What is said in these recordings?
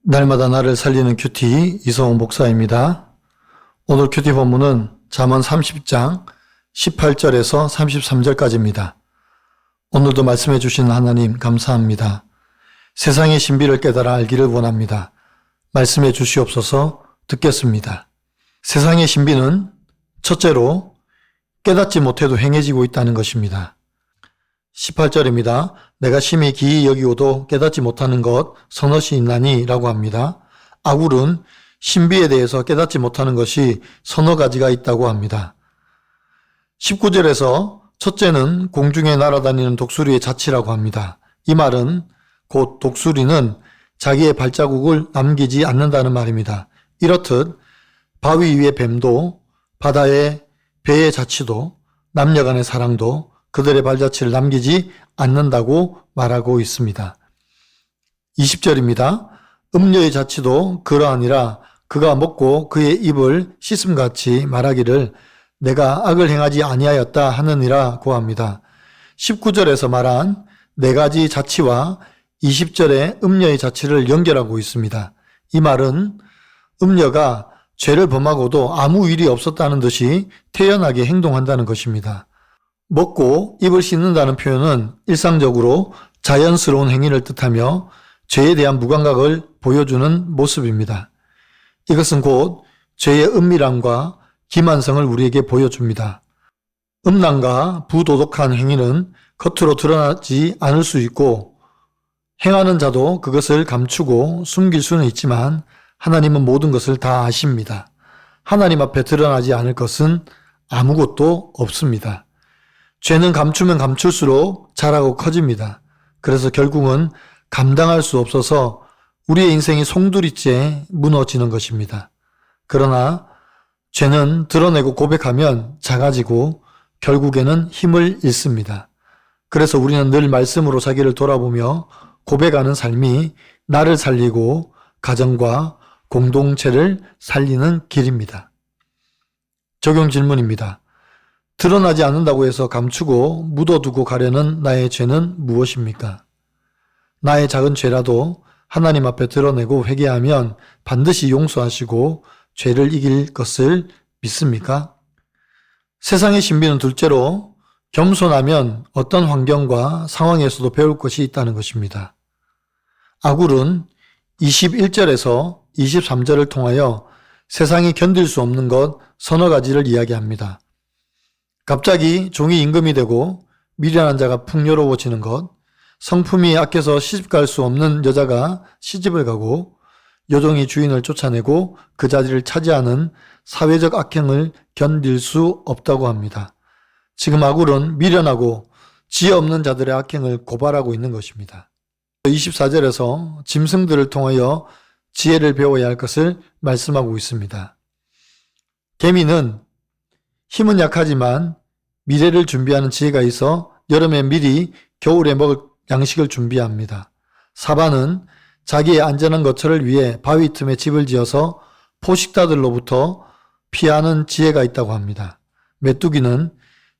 날마다 나를 살리는 큐티 이성훈 목사입니다. 오늘 큐티 본문은 잠언 30장 18절에서 33절까지입니다. 오늘도 말씀해 주신 하나님 감사합니다. 세상의 신비를 깨달아 알기를 원합니다. 말씀해 주시옵소서. 듣겠습니다. 세상의 신비는 첫째로 깨닫지 못해도 행해지고 있다는 것입니다. 18절입니다. 내가 심히 기이 여기고도 깨닫지 못하는 것 서너시 있나니 라고 합니다. 아굴은 신비에 대해서 깨닫지 못하는 것이 서너 가지가 있다고 합니다. 19절에서 첫째는 공중에 날아다니는 독수리의 자치라고 합니다. 이 말은 곧 독수리는 자기의 발자국을 남기지 않는다는 말입니다. 이렇듯 바위 위의 뱀도 바다의 배의 자치도 남녀 간의 사랑도 그들의 발자취를 남기지 않는다고 말하고 있습니다. 20절입니다. 음녀의 자취도 그러하니라. 그가 먹고 그의 입을 씻음같이 말하기를 내가 악을 행하지 아니하였다 하느니라 고합니다. 19절에서 말한 네 가지 자취와 20절의 음녀의 자취를 연결하고 있습니다. 이 말은 음녀가 죄를 범하고도 아무 일이 없었다는 듯이 태연하게 행동한다는 것입니다. 먹고 입을 씻는다는 표현은 일상적으로 자연스러운 행위를 뜻하며 죄에 대한 무감각을 보여주는 모습입니다. 이것은 곧 죄의 은밀함과 기만성을 우리에게 보여줍니다. 음란과 부도덕한 행위는 겉으로 드러나지 않을 수 있고 행하는 자도 그것을 감추고 숨길 수는 있지만 하나님은 모든 것을 다 아십니다. 하나님 앞에 드러나지 않을 것은 아무것도 없습니다. 죄는 감추면 감출수록 자라고 커집니다. 그래서 결국은 감당할 수 없어서 우리의 인생이 송두리째 무너지는 것입니다. 그러나 죄는 드러내고 고백하면 작아지고 결국에는 힘을 잃습니다. 그래서 우리는 늘 말씀으로 자기를 돌아보며 고백하는 삶이 나를 살리고 가정과 공동체를 살리는 길입니다. 적용 질문입니다. 드러나지 않는다고 해서 감추고 묻어두고 가려는 나의 죄는 무엇입니까? 나의 작은 죄라도 하나님 앞에 드러내고 회개하면 반드시 용서하시고 죄를 이길 것을 믿습니까? 세상의 신비는 둘째로 겸손하면 어떤 환경과 상황에서도 배울 것이 있다는 것입니다. 아굴은 21절에서 23절을 통하여 세상이 견딜 수 없는 것 서너 가지를 이야기합니다. 갑자기 종이 임금이 되고 미련한 자가 풍요로워지는 것, 성품이 악해서 시집갈 수 없는 여자가 시집을 가고 여종이 주인을 쫓아내고 그 자리를 차지하는 사회적 악행을 견딜 수 없다고 합니다. 지금 아굴은 미련하고 지혜 없는 자들의 악행을 고발하고 있는 것입니다. 24절에서 짐승들을 통하여 지혜를 배워야 할 것을 말씀하고 있습니다. 개미는 힘은 약하지만 미래를 준비하는 지혜가 있어 여름에 미리 겨울에 먹을 양식을 준비합니다. 사바는 자기의 안전한 거처를 위해 바위 틈에 집을 지어서 포식자들로부터 피하는 지혜가 있다고 합니다. 메뚜기는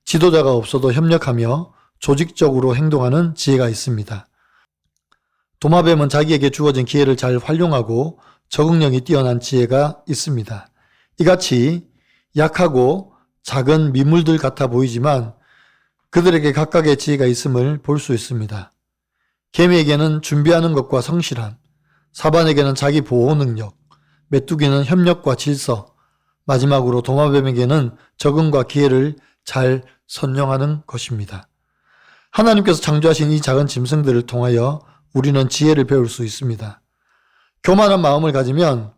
지도자가 없어도 협력하며 조직적으로 행동하는 지혜가 있습니다. 도마뱀은 자기에게 주어진 기회를 잘 활용하고 적응력이 뛰어난 지혜가 있습니다. 이같이 약하고 작은 미물들 같아 보이지만 그들에게 각각의 지혜가 있음을 볼 수 있습니다. 개미에게는 준비하는 것과 성실함, 사반에게는 자기 보호 능력, 메뚜기는 협력과 질서, 마지막으로 도마뱀에게는 적응과 기회를 잘 선용하는 것입니다. 하나님께서 창조하신 이 작은 짐승들을 통하여 우리는 지혜를 배울 수 있습니다. 교만한 마음을 가지면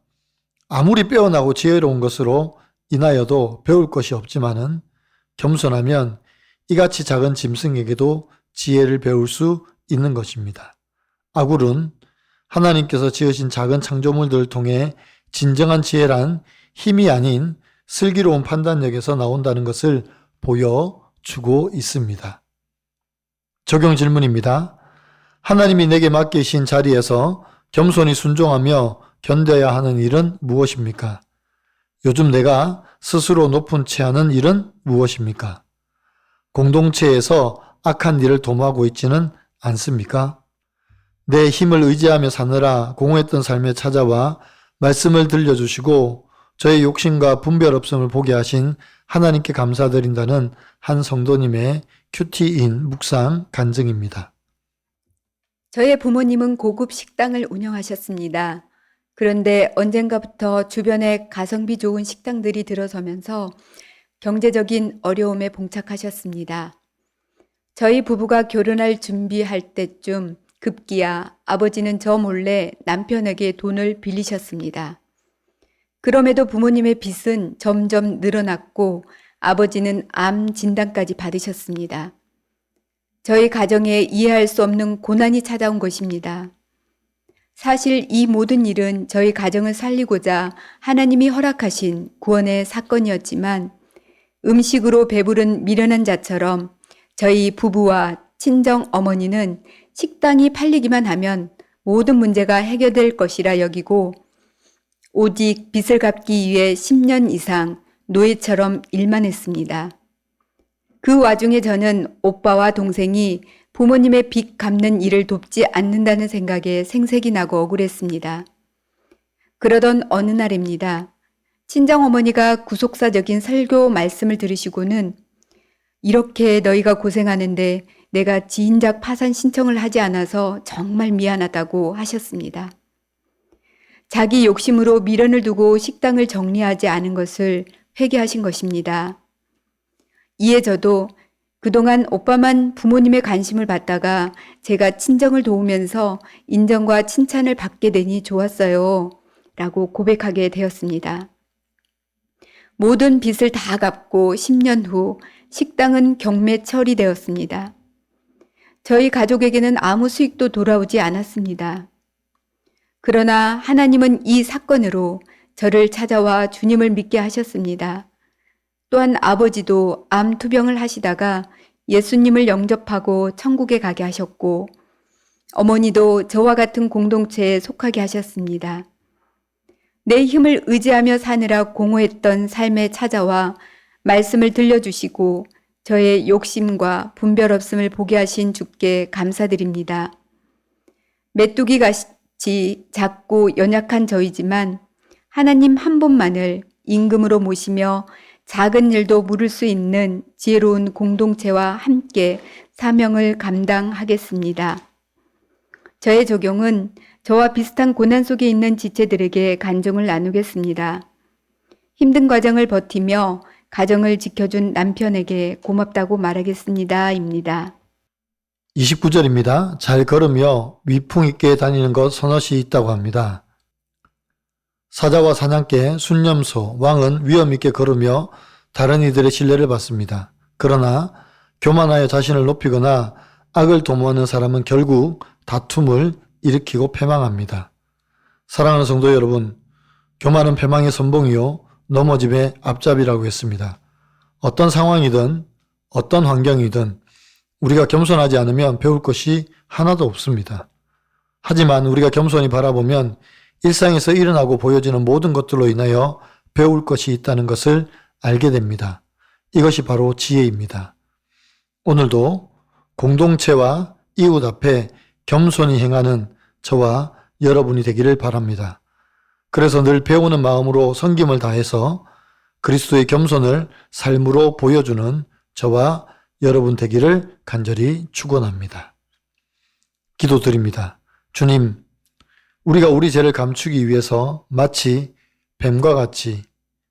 아무리 빼어나고 지혜로운 것으로 인하여도 배울 것이 없지만은 겸손하면 이같이 작은 짐승에게도 지혜를 배울 수 있는 것입니다. 아굴은 하나님께서 지으신 작은 창조물들을 통해 진정한 지혜란 힘이 아닌 슬기로운 판단력에서 나온다는 것을 보여주고 있습니다. 적용 질문입니다. 하나님이 내게 맡기신 자리에서 겸손히 순종하며 견뎌야 하는 일은 무엇입니까? 요즘 내가 스스로 높은 채 하는 일은 무엇입니까? 공동체에서 악한 일을 도모하고 있지는 않습니까? 내 힘을 의지하며 사느라 공허했던 삶에 찾아와 말씀을 들려주시고 저의 욕심과 분별 없음을 보게 하신 하나님께 감사드린다는 한 성도님의 큐티인 묵상 간증입니다. 저의 부모님은 고급 식당을 운영하셨습니다. 그런데 언젠가부터 주변에 가성비 좋은 식당들이 들어서면서 경제적인 어려움에 봉착하셨습니다. 저희 부부가 결혼할 준비할 때쯤 급기야 아버지는 저 몰래 남편에게 돈을 빌리셨습니다. 그럼에도 부모님의 빚은 점점 늘어났고 아버지는 암 진단까지 받으셨습니다. 저희 가정에 이해할 수 없는 고난이 찾아온 것입니다. 사실 이 모든 일은 저희 가정을 살리고자 하나님이 허락하신 구원의 사건이었지만 음식으로 배부른 미련한 자처럼 저희 부부와 친정 어머니는 식당이 팔리기만 하면 모든 문제가 해결될 것이라 여기고 오직 빚을 갚기 위해 10년 이상 노예처럼 일만 했습니다. 그 와중에 저는 오빠와 동생이 부모님의 빚 갚는 일을 돕지 않는다는 생각에 생색이 나고 억울했습니다. 그러던 어느 날입니다. 친정어머니가 구속사적인 설교 말씀을 들으시고는 이렇게 너희가 고생하는데 내가 지인작 파산 신청을 하지 않아서 정말 미안하다고 하셨습니다. 자기 욕심으로 미련을 두고 식당을 정리하지 않은 것을 회개하신 것입니다. 이에 저도 그동안 오빠만 부모님의 관심을 받다가 제가 친정을 도우면서 인정과 칭찬을 받게 되니 좋았어요. 라고 고백하게 되었습니다. 모든 빚을 다 갚고 10년 후 식당은 경매 처리되었습니다. 저희 가족에게는 아무 수익도 돌아오지 않았습니다. 그러나 하나님은 이 사건으로 저를 찾아와 주님을 믿게 하셨습니다. 또한 아버지도 암 투병을 하시다가 예수님을 영접하고 천국에 가게 하셨고 어머니도 저와 같은 공동체에 속하게 하셨습니다. 내 힘을 의지하며 사느라 공허했던 삶에 찾아와 말씀을 들려주시고 저의 욕심과 분별 없음을 보게 하신 주께 감사드립니다. 메뚜기 같이 작고 연약한 저이지만 하나님 한 분만을 임금으로 모시며 작은 일도 물을 수 있는 지혜로운 공동체와 함께 사명을 감당하겠습니다. 저의 적용은 저와 비슷한 고난 속에 있는 지체들에게 간증을 나누겠습니다. 힘든 과정을 버티며 가정을 지켜준 남편에게 고맙다고 말하겠습니다. 입니다. 29절입니다. 잘 걸으며 위풍 있게 다니는 것 서너시 있다고 합니다. 사자와 사냥개, 순념소, 왕은 위험 있게 걸으며 다른 이들의 신뢰를 받습니다. 그러나 교만하여 자신을 높이거나 악을 도모하는 사람은 결국 다툼을 일으키고 패망합니다. 사랑하는 성도 여러분, 교만은 패망의 선봉이요 넘어짐의 앞잡이라고 했습니다. 어떤 상황이든 어떤 환경이든 우리가 겸손하지 않으면 배울 것이 하나도 없습니다. 하지만 우리가 겸손히 바라보면 일상에서 일어나고 보여지는 모든 것들로 인하여 배울 것이 있다는 것을 알게 됩니다. 이것이 바로 지혜입니다. 오늘도 공동체와 이웃 앞에 겸손히 행하는 저와 여러분이 되기를 바랍니다. 그래서 늘 배우는 마음으로 섬김을 다해서 그리스도의 겸손을 삶으로 보여주는 저와 여러분 되기를 간절히 축원합니다. 기도드립니다. 주님, 우리가 우리 죄를 감추기 위해서 마치 뱀과 같이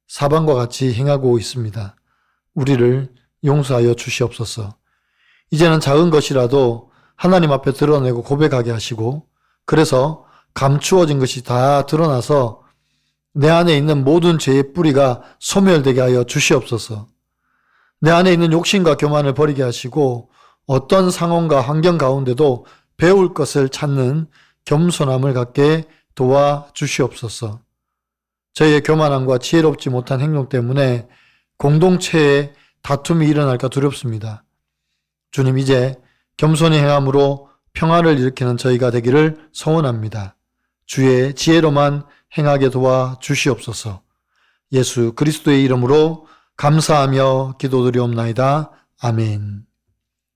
사방과 같이 행하고 있습니다. 우리를 용서하여 주시옵소서. 이제는 작은 것이라도 하나님 앞에 드러내고 고백하게 하시고 그래서 감추어진 것이 다 드러나서 내 안에 있는 모든 죄의 뿌리가 소멸되게 하여 주시옵소서. 내 안에 있는 욕심과 교만을 버리게 하시고 어떤 상황과 환경 가운데도 배울 것을 찾는 겸손함을 갖게 도와주시옵소서. 저희의 교만함과 지혜롭지 못한 행동 때문에 공동체에 다툼이 일어날까 두렵습니다. 주님, 이제 겸손히 행함으로 평화를 일으키는 저희가 되기를 소원합니다. 주의 지혜로만 행하게 도와주시옵소서. 예수 그리스도의 이름으로 감사하며 기도드리옵나이다. 아멘.